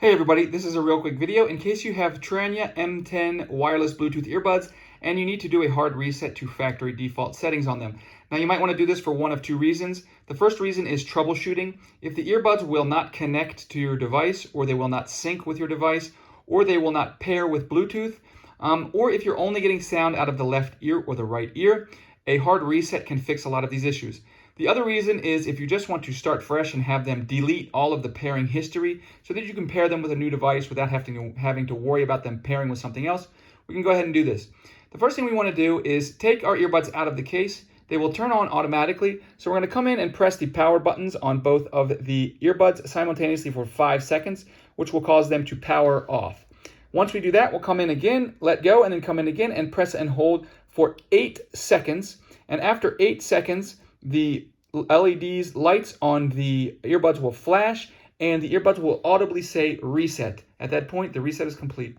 Hey everybody, this is a real quick video in case you have Tranya M10 wireless Bluetooth earbuds and you need to do a hard reset to factory default settings on them. Now you might want to do this for one of two reasons. The first reason is troubleshooting. If the earbuds will not connect to your device, or they will not sync with your device, or they will not pair with Bluetooth, or if you're only getting sound out of the left ear or the right ear, a hard reset can fix a lot of these issues. The other reason is if you just want to start fresh and have them delete all of the pairing history so that you can pair them with a new device without having to worry about them pairing with something else, we can go ahead and do this. The first thing we want to do is take our earbuds out of the case. They will turn on automatically. So we're going to come in and press the power buttons on both of the earbuds simultaneously for 5 seconds, which will cause them to power off. Once we do that, we'll come in again, let go, and then come in again and press and hold for 8 seconds. And after 8 seconds, the LEDs lights on the earbuds will flash and the earbuds will audibly say reset. At that point, the reset is complete.